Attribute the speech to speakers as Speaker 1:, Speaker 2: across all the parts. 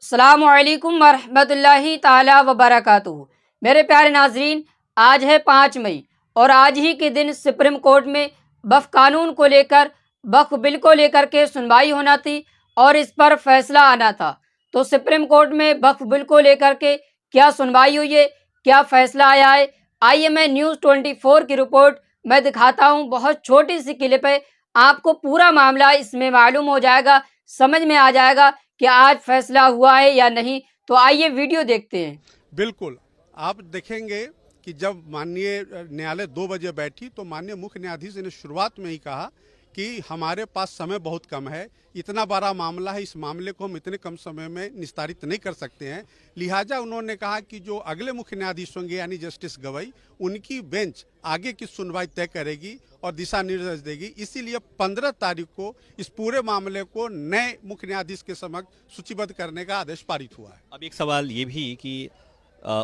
Speaker 1: अस्सलामुअलैकुम वरहमतुल्लाहि ताला वबरकातुहू। मेरे प्यारे नाजरीन, आज है 5 मई और आज ही के दिन सुप्रीम कोर्ट में वक्फ कानून को लेकर, वक्फ बिल को लेकर के सुनवाई होना थी और इस पर फैसला आना था। तो सुप्रीम कोर्ट में वक्फ बिल को लेकर के क्या सुनवाई हुई है, क्या फैसला आया है, आइए मैं न्यूज़ 24 की रिपोर्ट मैं दिखाता हूँ। बहुत छोटी सी क्लिप है, आपको पूरा मामला इसमें मालूम हो जाएगा, समझ में आ जाएगा कि आज फैसला हुआ है या नहीं। तो आइए वीडियो देखते हैं।
Speaker 2: बिल्कुल, आप देखेंगे कि जब माननीय न्यायालय 2 बजे बैठी तो माननीय मुख्य न्यायाधीश ने शुरुआत में ही कहा कि हमारे पास समय बहुत कम है, इतना बड़ा मामला है, इस मामले को हम इतने कम समय में निस्तारित नहीं कर सकते हैं। लिहाजा उन्होंने कहा कि जो अगले मुख्य न्यायाधीश होंगे यानी जस्टिस गवई, उनकी बेंच आगे की सुनवाई तय करेगी और दिशा निर्देश देगी। इसीलिए 15 तारीख को इस पूरे मामले को नए मुख्य न्यायाधीश के समक्ष सूचीबद्ध करने का आदेश पारित हुआ है।
Speaker 3: अब एक सवाल ये भी कि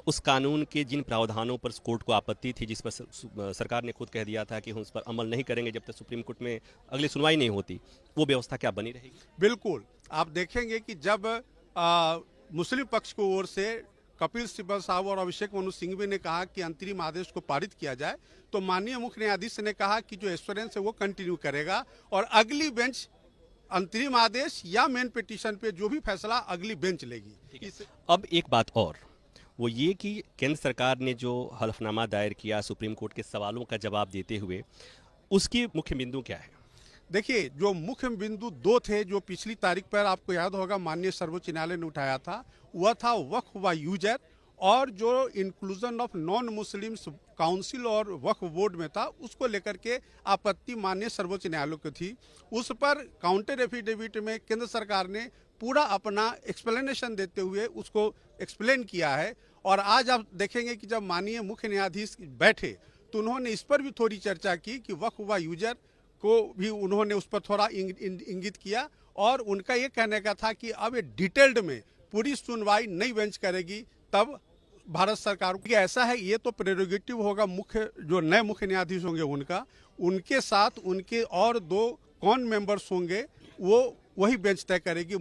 Speaker 3: उस कानून के जिन प्रावधानों पर कोर्ट को आपत्ति थी, जिस पर सरकार ने खुद कह दिया था कि हम उस पर अमल नहीं करेंगे जब तक सुप्रीम कोर्ट में अगली सुनवाई नहीं होती, वो व्यवस्था क्या बनी रहेगी?
Speaker 2: बिल्कुल, आप देखेंगे कि जब मुस्लिम पक्ष की ओर से कपिल सिब्बल साहब और अभिषेक मनु सिंघवी ने कहा कि अंतरिम आदेश को पारित किया जाए, तो माननीय मुख्य न्यायाधीश ने कहा कि जो एश्योरेंस है वो कंटिन्यू करेगा और अगली बेंच अंतरिम आदेश या मेन पिटीशन पे जो भी फैसला अगली बेंच लेगी।
Speaker 3: अब एक बात और, वो ये कि केंद्र सरकार ने जो हलफनामा दायर किया सुप्रीम कोर्ट के सवालों का जवाब देते हुए, उसकी मुख्य बिंदु क्या है?
Speaker 2: देखिए, जो मुख्य बिंदु 2 थे जो पिछली तारीख पर आपको याद होगा माननीय सर्वोच्च न्यायालय ने उठाया था, वह था वक्फ व यूजर और जो inclusion of non Muslims council और वक्फ बोर्ड में था, उसको लेकर के आपत्ति माननीय सर्वोच्च न्यायालय को थी। उस पर काउंटर एफिडेविट में केंद्र सरकार ने पूरा अपना एक्सप्लेनेशन देते हुए उसको एक्सप्लेन किया है। और आज आप देखेंगे कि जब माननीय मुख्य न्यायाधीश बैठे तो उन्होंने इस पर भी थोड़ी चर्चा की कि वक्फ व यूजर को भी उन्होंने उस पर थोड़ा इंगित किया और उनका ये कहने का था कि अब ये डिटेल्ड में पूरी सुनवाई नई बेंच करेगी, तब भारत सरकार को ऐसा है। ये तो प्रेरोगेटिव होगा मुख्य जो नए मुख्य न्यायाधीश होंगे उनका, उनके साथ उनके और 2 कौन मेंबर्स होंगे वो वही बेंच तय करेगी।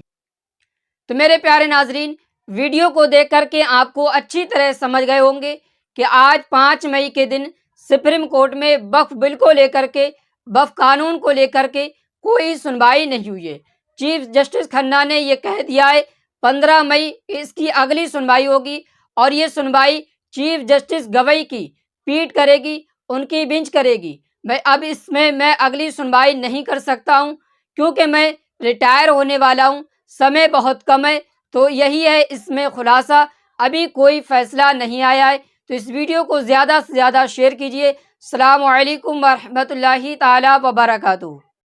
Speaker 1: तो मेरे प्यारे नाजरीन, वीडियो को देख करके आपको अच्छी तरह समझ गए होंगे कि आज 5 मई के दिन सुप्रीम कोर्ट में वक्फ बिल को लेकर के, वक्फ कानून को लेकर के कोई सुनवाई नहीं हुई है। चीफ जस्टिस खन्ना ने ये कह दिया है 15 मई इसकी अगली सुनवाई होगी और ये सुनवाई चीफ जस्टिस गवई की पीठ करेगी, उनकी बेंच करेगी। अब इसमें मैं अगली सुनवाई नहीं कर सकता हूँ क्योंकि मैं रिटायर होने वाला हूँ, समय बहुत कम है। तो यही है इसमें खुलासा, अभी कोई फैसला नहीं आया है। तो इस वीडियो को ज़्यादा से ज़्यादा शेयर कीजिए। अस्सलामु अलैकुम वरहमतुल्लाहि ताला वबरकातुहू।